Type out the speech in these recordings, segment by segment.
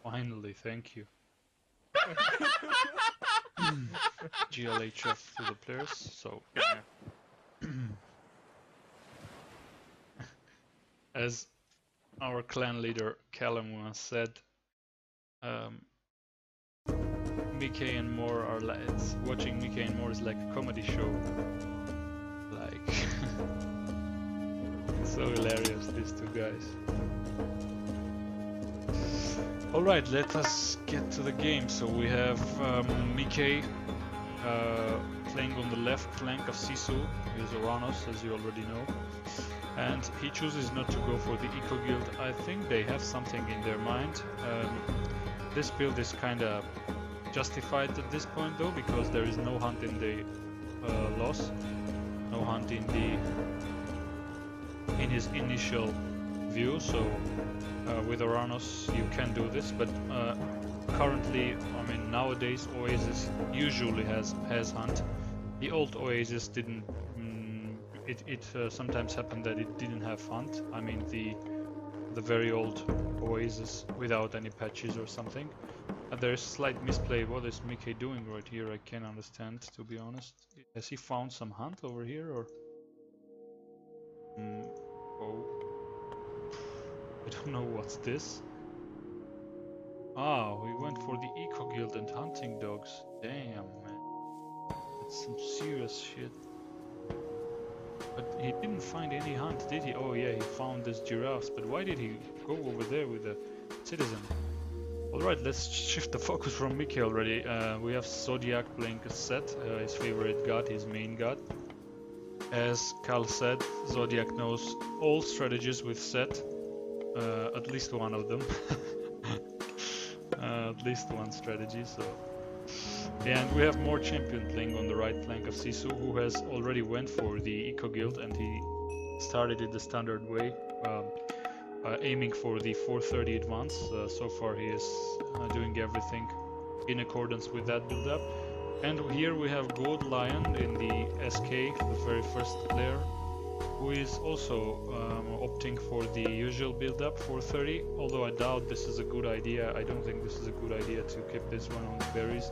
Finally, thank you. GLHF to the players, so as our clan leader Callum once said, Mickey and Moore are like, watching Mickey and Moore is like a comedy show. Like, so hilarious, these two guys. Alright, let us get to the game. So we have Mickey playing on the left flank of Sisu. He's Oranos, as you already know. And he chooses not to go for the Eco Guild. I think they have something in their mind. This build is kinda justified at this point though, because there is no hunt in the loss. No hunt in his initial view, so with Oranos you can do this, but currently, I mean nowadays Oasis usually has hunt. The old Oasis didn't, it sometimes happened that it didn't have hunt. I mean the very old Oasis without any patches or something. There's slight misplay. What is Mickey doing right here? I can't understand, to be honest. Has he found some hunt over here, or? Oh. I don't know what's this. Ah, we went for the Eco Guild and hunting dogs. Damn, man. That's some serious shit. But he didn't find any hunt, did he? Oh yeah, he found these giraffes. But why did he go over there with the citizen? Alright, let's shift the focus from Mickey already. We have Zodiac playing a Set, his favorite god, his main god. As Carl said, Zodiac knows all strategies with Set. At least one of them. At least one strategy, so... And we have more champion playing on the right flank of Sisu, who has already went for the Eco Guild, and he started it the standard way. Aiming for the 430 advance. So far he is doing everything in accordance with that build up. And here we have Gold Lion in the SK, the very first player, who is also opting for the usual build up 430, although I doubt this is a good idea. I don't think this is a good idea to keep this one on the berries.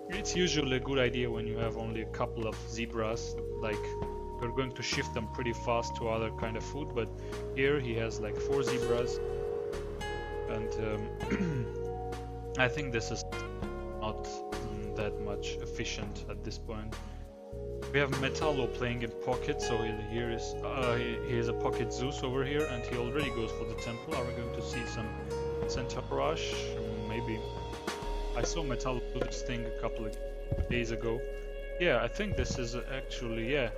It's usually a good idea when you have only a couple of zebras, like you're going to shift them pretty fast to other kind of food, but here he has like 4 zebras, and I think this is not that much efficient at this point. We have Metallo playing in pocket, so he is a pocket Zeus over here, and he already goes for the temple. Are we going to see some Centaur rush? Maybe. I saw Metallo do this thing a couple of days ago. Yeah, I think this is actually, yeah,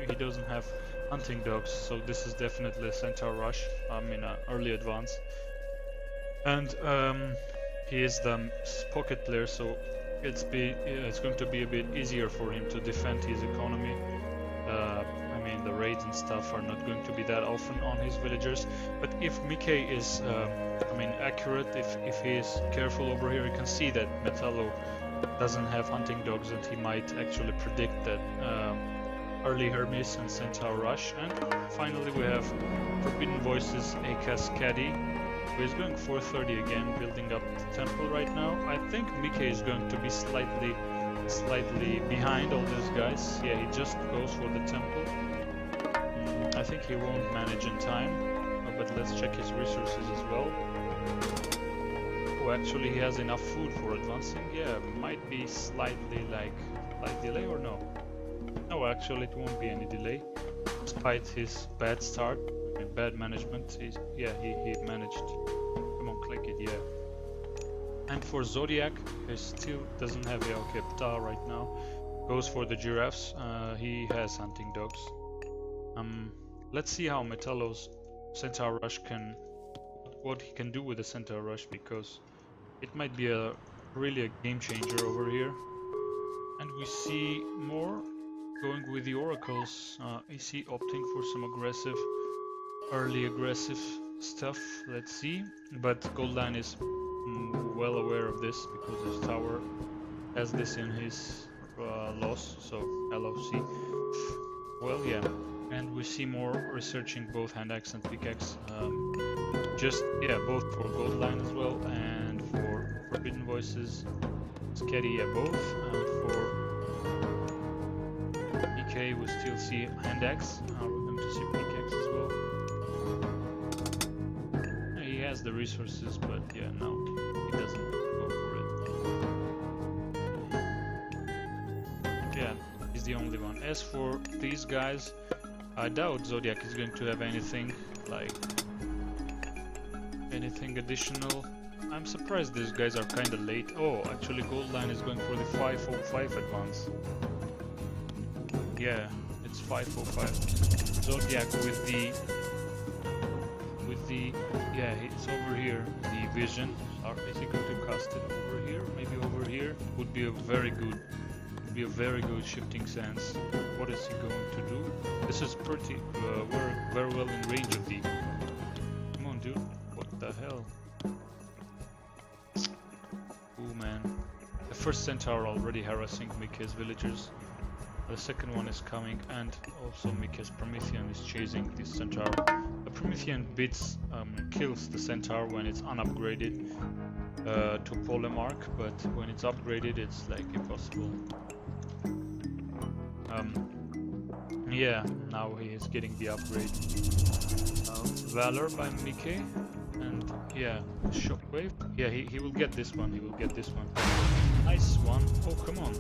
he doesn't have hunting dogs, so this is definitely a Centaur rush, I mean early advance. And he is the pocket player, so it's going to be a bit easier for him to defend his economy. I mean the raids and stuff are not going to be that often on his villagers, but if Mickey is, I mean accurate, if he is careful over here, you can see that Metallo doesn't have hunting dogs, and he might actually predict that early Hermes and Centaur rush. And finally we have Forbidden Voices, a Cascadi, who is going 430 again, building up the temple right now. I think Mickey is going to be slightly behind all these guys. Yeah, he just goes for the temple. I think he won't manage in time, but let's check his resources as well. Oh, actually he has enough food for advancing. Yeah, might be slightly like delay, or no? No, actually it won't be any delay, despite his bad start and bad management. He managed. Come on, click it, yeah. And for Zodiac, he still doesn't have AoT right now. Goes for the giraffes. He has hunting dogs. Let's see how Metallo's Centaur rush what he can do with the Centaur rush, because it might be really a game changer over here. And we see more going with the oracles. Is he opting for some early aggressive stuff? Let's see. But Goldline is well aware of this, because his tower has this in his loss, so LOC. Well, yeah. And we see more researching both hand axe and pickaxe. Both for Goldline as well, and for Forbidden Voices, Sketty above, and for PK we still see Hand Axe. We're going to see Pickaxe as well. He has the resources, but yeah, no, he doesn't go for it. Yeah, he's the only one. As for these guys, I doubt Zodiac is going to have anything additional. I'm surprised these guys are kind of late. Oh, actually Goldline is going for the 505 advance. Yeah, it's 505. Zodiac with the yeah, it's over here. The vision. Is he going to cast it over here? Maybe over here would be a very good shifting sense. What is he going to do? This is pretty very well in range of the. Come on, dude. What the hell? Oh man. The first centaur already harassing Mike's villagers. The second one is coming, and also Mike's Promethean is chasing this centaur. The Promethean kills the centaur when it's unupgraded to Polemark, but when it's upgraded it's like impossible. Yeah, now he is getting the upgrade. Valor by Mike, and yeah, Shockwave. Yeah, he will get this one. He will get this one. Nice one. Oh, come on.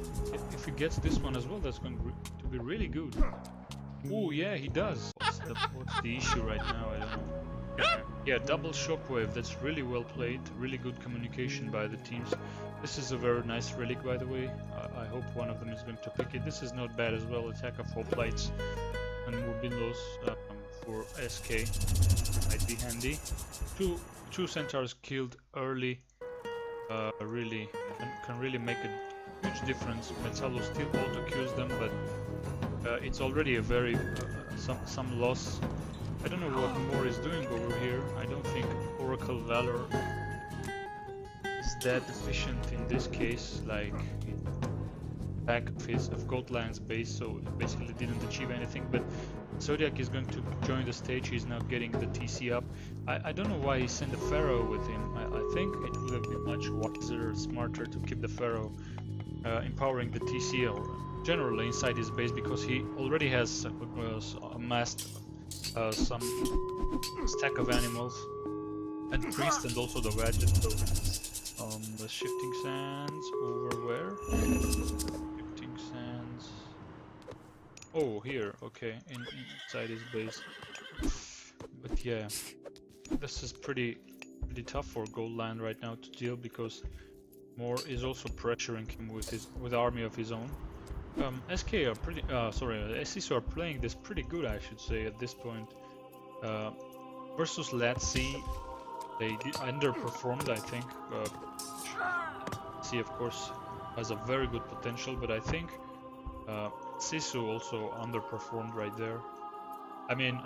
If he gets this one as well, that's going to be really good. Oh, yeah, he does. What's the issue right now? I don't know. Yeah, double Shockwave. That's really well played. Really good communication by the teams. This is a very nice relic, by the way. I hope one of them is going to pick it. This is not bad as well. Attack of 4 plates and Mobilos for SK might be handy. Two centaurs killed early really can really make a huge difference. Metzalo still auto queues them, but it's already a very some loss. I don't know what Moore is doing over here. I don't think Oracle Valor is that efficient in this case, like back of Goldline's base, so it basically didn't achieve anything. But Zodiac is going to join the stage. He's now getting the TC up. I don't know why he sent the Pharaoh with him. I think it would have been much wiser, smarter to keep the Pharaoh empowering the TC or generally inside his base, because he already has amassed some stack of animals and priest, and also the gadget. So the shifting sands over where? Shifting sands. Oh, here. Okay, inside his base. But yeah, this is pretty tough for Goldline right now to deal, because Moore is also pressuring him with army of his own. SK are pretty. Sisu are playing this pretty good, I should say, at this point. Versus Let's See, they underperformed, I think. C, of course, has a very good potential, but I think Sisu also underperformed right there. I mean,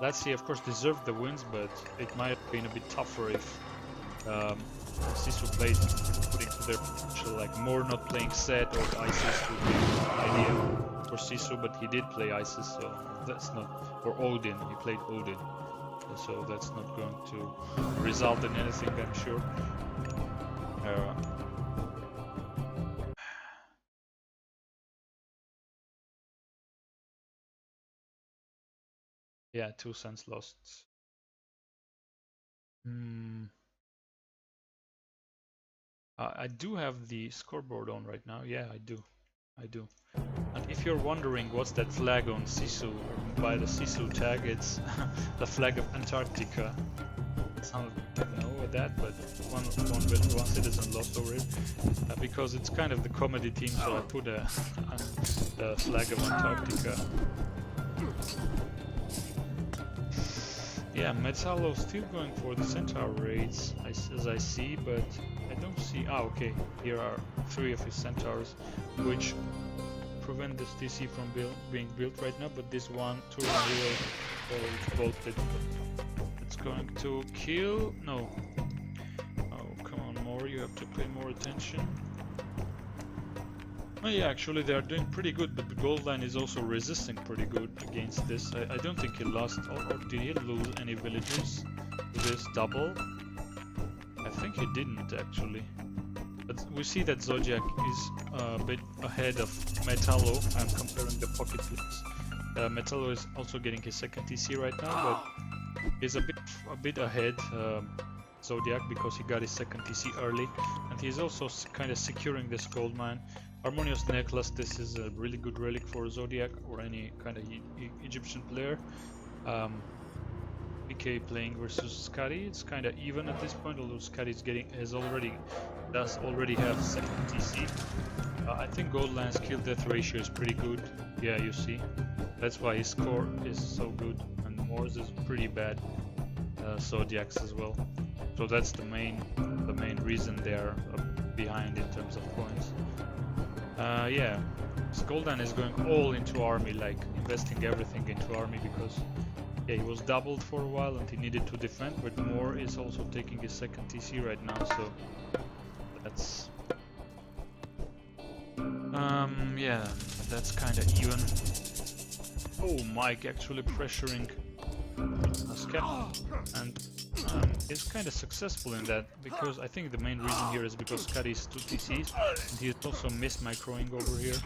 Let's See, of course, deserved the wins, but it might have been a bit tougher if Sisu played putting to their potential, like Moore not playing Set or Isis would be an idea for Sisu, but he did play Isis, so that's not, or Odin, he played Odin, so that's not going to result in anything, I'm sure. Yeah, 2 cents lost. I do have the scoreboard on right now. Yeah, I do. And if you're wondering what's that flag on Sisu, by the Sisu tag, it's the flag of Antarctica. Some don't know that, but one citizen lost over it because it's kind of the comedy team, so I put the flag of Antarctica. Yeah, Metzalo still going for the Centaur raids, as I see, but I don't see. Ah, okay. Here are 3 of his Centaurs, which prevent this TC from being built right now. But this one, Touring Wheel, it's bolted. It's going to kill. No. Oh, come on, Moore. You have to pay more attention. Oh yeah, actually they are doing pretty good, but the Goldline is also resisting pretty good against this. I don't think he lost, or did he lose any villagers to this double? I think he didn't actually. But we see that Zodiac is a bit ahead of Metallo. I'm comparing the pocket flips. Metallo is also getting his second TC right now, but he's a bit ahead Zodiac because he got his second TC early, and he's also kind of securing this gold mine. Harmonious Necklace, this is a really good relic for Zodiac or any kind of Egyptian player. PK playing versus Scotty, it's kind of even at this point, although Scotty does already have second TC. I think Goldline's kill death ratio is pretty good. Yeah, you see, that's why his score is so good, and Moore's is pretty bad. Zodiac's as well. So that's the main reason they are behind in terms of points. Yeah, Goldline is going all into army, like investing everything into army because yeah, he was doubled for a while and he needed to defend, but Moore is also taking his second TC right now, so that's yeah, that's kind of even. Oh, Mike actually pressuring Scat, and is kind of successful in that, because I think the main reason here is because Scotty is 2 TCs and he's also missed microing over here,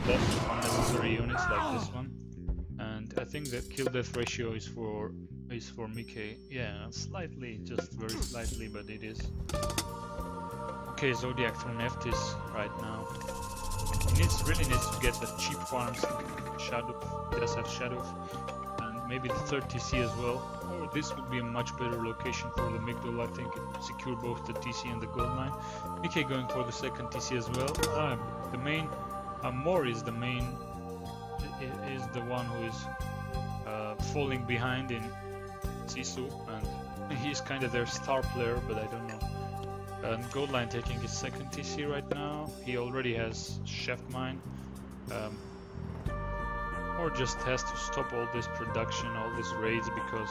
lost unnecessary units like this one, and I think the kill death ratio is for Mickey. Yeah, slightly, just very slightly, but it is. Okay, Zodiac through Neftis right now. He really needs to get the cheap farms, Shadow, he does have Shadow, and maybe the third TC as well. Oh, this would be a much better location for the Migdol, I think, secure both the TC and the gold mine. Mickey going for the second TC as well. The main, Moore is the main, is the one who is falling behind in Sisu, and he's kind of their star player, but I don't know. And Goldline taking his second TC right now. He already has Chef Mine. Or just has to stop all this production, all these raids, because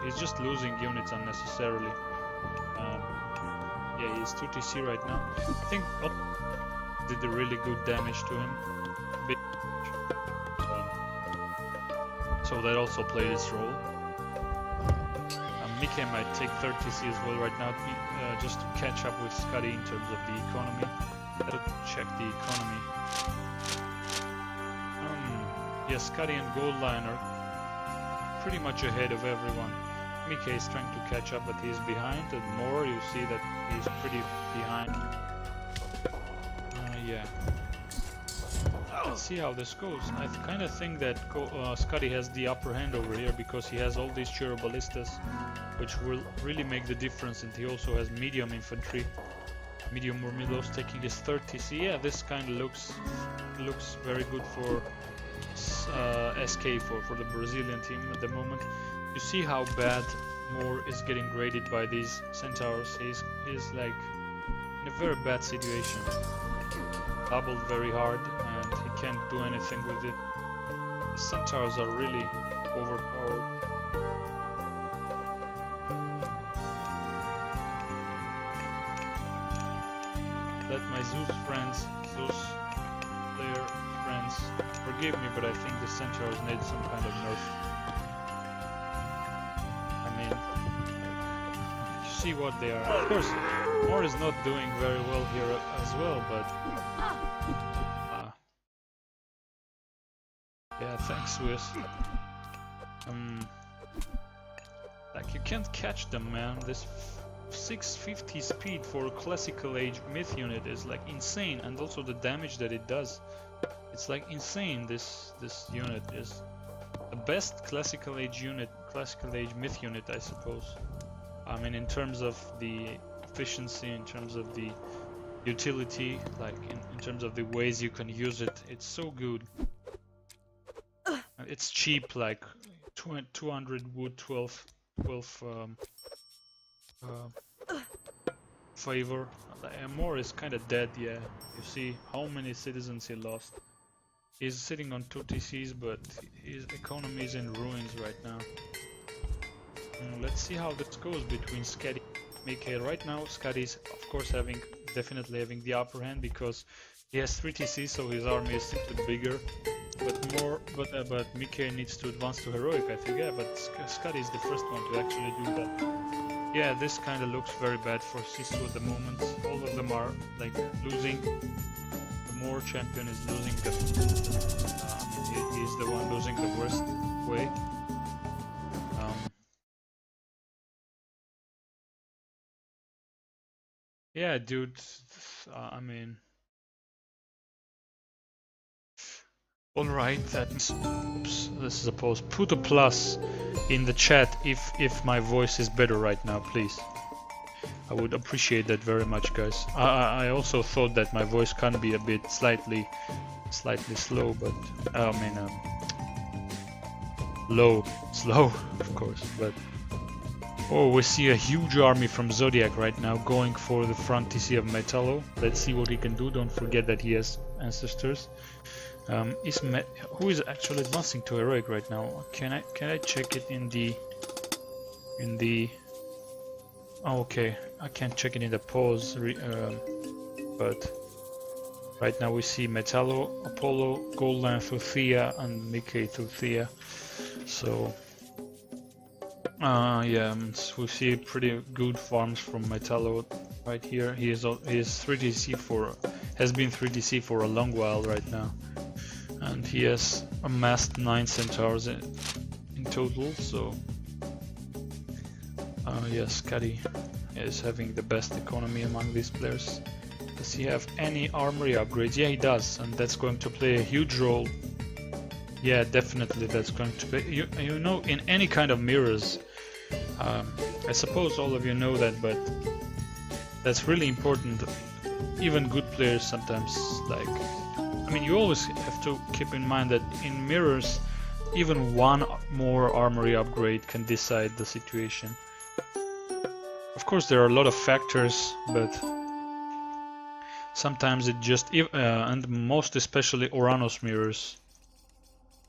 he's just losing units unnecessarily. Yeah, he's 2 TC right now. I think did a really good damage to him. So that also played its role. Mickey might take 30 TC as well right now, just to catch up with Scotty in terms of the economy. Gotta check the economy. Yeah, Scotty and Goldline are pretty much ahead of everyone. Mickey is trying to catch up, but he's behind, and Moore, you see that he's pretty behind. Yeah. Let's see how this goes. I kind of think that Scotty has the upper hand over here because he has all these Chirobalistas, which will really make the difference, and he also has medium infantry. Medium Murmilos taking his 30 TC. Yeah, this kind of looks very good for SK for the Brazilian team at the moment. You see how bad Moore is getting graded by these centaurs. He's like in a very bad situation. Doubled very hard and he can't do anything with it. The centaurs are really overpowered. Let my Zeus friends, Zeus player friends, forgive me, but I think the centaurs need some kind of nerf. I mean, you see what they are. Of course, Moore is not doing very well here as well, but yeah, thanks, Swiss. Like, you can't catch them, man. This 650 speed for a classical age myth unit is like insane, and also the damage that it does, it's like insane. This unit is the best classical age myth unit, I suppose. I mean, in terms of the efficiency, in terms of the utility, like in terms of the ways you can use it, it's so good. It's cheap, like 200 wood, 12 favor. Moore is kind of dead, yeah. You see how many citizens he lost. He's sitting on 2 TCs, but his economy is in ruins right now. Let's see how this goes between Scotty and Mickey. Right now, Scotty's of course definitely having the upper hand because he has 3 TCs, so his army is simply bigger. but Mickey needs to advance to heroic, I think. Yeah, but Scotty is the first one to actually do that. Yeah, this kind of looks very bad for Sisu at the moment. All of them are like losing. The more champion is losing, he's the one losing the worst way. Yeah, dude. I mean. Alright, that means, oops, this is a pause. Put a plus in the chat if my voice is better right now, please. I would appreciate that very much, guys. I also thought that my voice can be a bit slightly slow, but I mean slow, of course. But oh, we see a huge army from Zodiac right now going for the front TC of Metallo. Let's see what he can do. Don't forget that he has ancestors. Who is actually advancing to heroic right now? Can I check it in the oh, okay, I can't check it in the pause, but right now we see Metallo, Apollo, Goldline through Thea, and Mickey through Thea. So yeah, we see pretty good farms from Metallo right here. He is 3DC has been 3DC for a long while right now. And he has amassed 9 centaurs in total, so yes, Scotty is having the best economy among these players. Does he have any armory upgrades? Yeah, he does, and that's going to play a huge role. Yeah, definitely that's going to play. You know, in any kind of mirrors, I suppose all of you know that, but that's really important. Even good players sometimes like. I mean, you always have to keep in mind that in mirrors, even one more armory upgrade can decide the situation. Of course, there are a lot of factors, but sometimes it just, and most especially Oranos mirrors,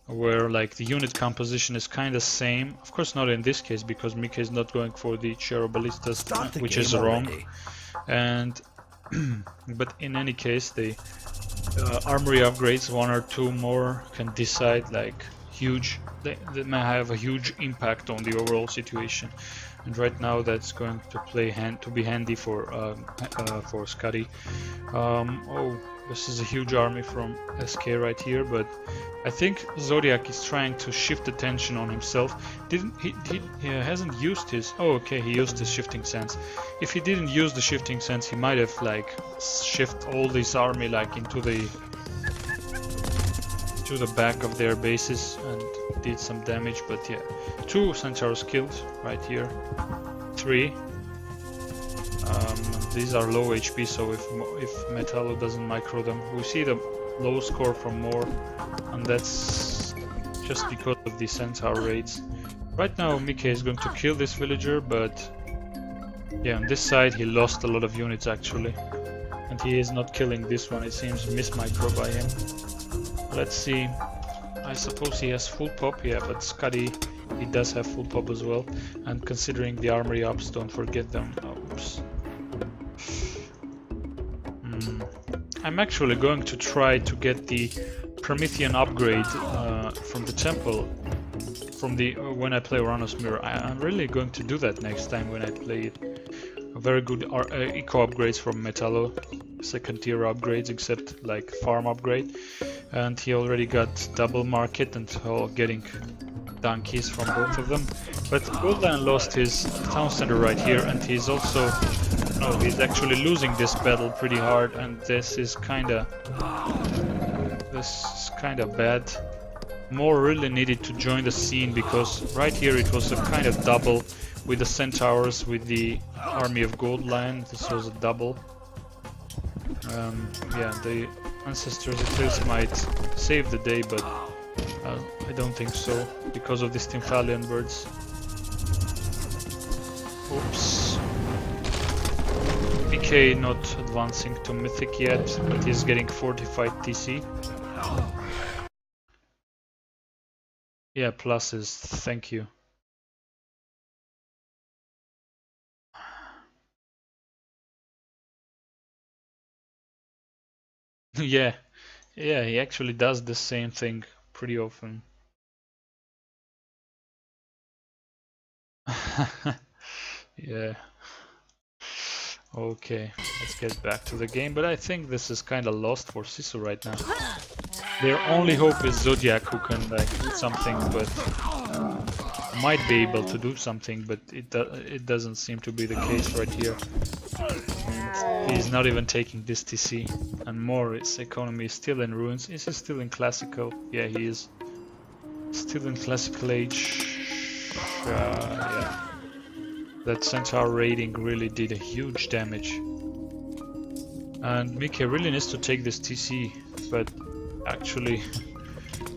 where like the unit composition is kind of same. Of course, not in this case because Mika is not going for the Chero Ballistas, which is wrong. And but in any case, the armory upgrades, 1 or 2 more, can decide like huge. They may have a huge impact on the overall situation. And right now, that's going to be handy for Scotty. Oh, this is a huge army from SK right here, but I think Zodiac is trying to shift attention on himself. He hasn't used his. Oh, okay, he used his shifting sense. If he didn't use the shifting sense, he might have like shift all this army like into the back of their bases and did some damage. But yeah, 2 centaurs killed right here. 3. These are low HP, so if Metallo doesn't micro them, we see the low score from more, and that's just because of the centaur raids. Right now Mika is going to kill this villager, but yeah, on this side he lost a lot of units actually, and he is not killing this one. It seems mismicro by him. Let's see. I suppose he has full pop, yeah, but Scotty, he does have full pop as well, and considering the armory ups, don't forget them. Oops. I'm actually going to try to get the Promethean upgrade from the temple from the when I play Oranos Mirror. I'm really going to do that next time when I play it. A very good eco upgrades from Metallo, 2nd tier upgrades, except like farm upgrade. And he already got double market and getting donkeys from both of them. But Goldline lost his town center right here, and he's also he's actually losing this battle pretty hard, and this is kinda bad. More really needed to join the scene, because right here it was a kind of double with the centaurs with the army of Goldline. This was a double. Yeah, the ancestors at least might save the day, but I don't think so because of these Tymphalian birds. Oops. PK not advancing to Mythic yet, but he's getting fortified TC. Yeah, pluses, thank you. Yeah, he actually does the same thing. pretty often. Yeah. Okay, let's get back to the game, but I think this is kind of lost for Sisu right now. Their only hope is Zodiac, who can like do something, but might be able to do something, but it doesn't seem to be the case right here. And he's not even taking this TC, and more, his economy is still in ruins. Is he still in classical? Yeah, he is. Still in classical age. Yeah. That Centaur raiding really did a huge damage. And Mickey really needs to take this TC, but actually,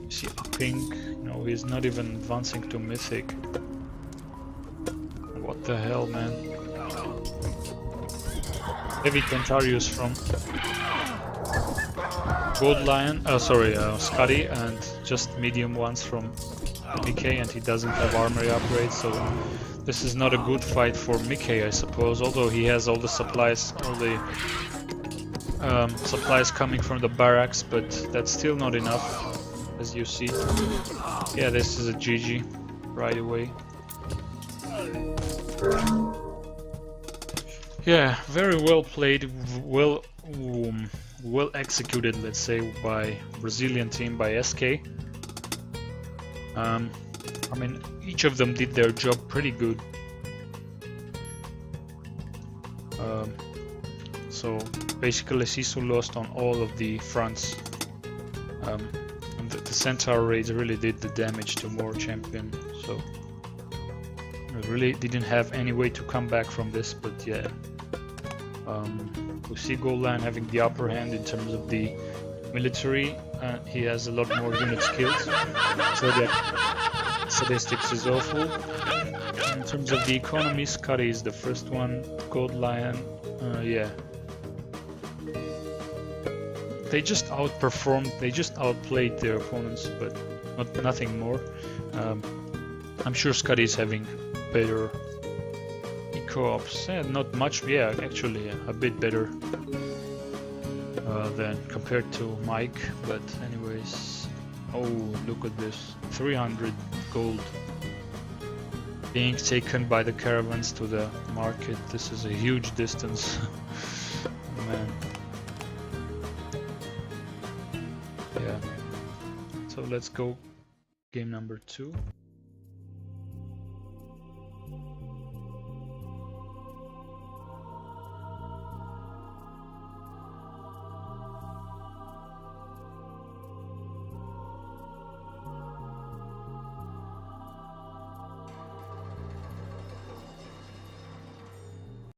is he upping? No, he's not even advancing to Mythic. What the hell, man? Heavy Pentarius from Gold Lion, Scotty, and just medium ones from Mickey, and he doesn't have armory upgrades, so this is not a good fight for Mickey, I suppose, although he has all the supplies, supplies coming from the barracks, but that's still not enough, as you see. Yeah, this is a GG right away. Yeah, very well played, well executed, let's say, by Brazilian team, by SK. I mean, each of them did their job pretty good. So basically Sisu lost on all of the fronts. And the Centaur raids really did the damage to more champion, so I really didn't have any way to come back from this, but yeah. We see Gold Lion having the upper hand in terms of the military. He has a lot more units killed, so that statistics is awful. In terms of the economy, Scotty is the first one. Gold Lion, yeah. They just outperformed, they just outplayed their opponents, but nothing more. I'm sure Scotty is having better eco-ops. Not much, yeah, actually a bit better than compared to Mike, but anyways. Oh, look at this, 300 gold being taken by the caravans to the market. This is a huge distance. Man. Yeah. So let's go game number 2.